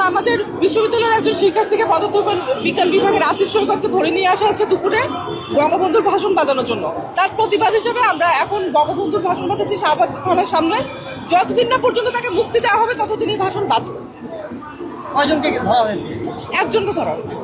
আমাদের বিশ্ববিদ্যালয়ের একজন শিক্ষার্থীকে পদার্থ বিজ্ঞান বিভাগের আসিফ সৈকতকে ধরে নিয়ে আসা হচ্ছে দুপুরে বঙ্গবন্ধুর ভাষণ বাজানোর জন্য। তার প্রতিবাদ হিসেবে আমরা এখন বঙ্গবন্ধুর ভাষণ বাজাচ্ছি শাহবাগ থানার সামনে। যতদিন না পর্যন্ত তাকে মুক্তি দেওয়া হবে ততদিনই ভাষণ বাজবে। কয়জনকে ধরা হয়েছে? একজনকে ধরা হয়েছে।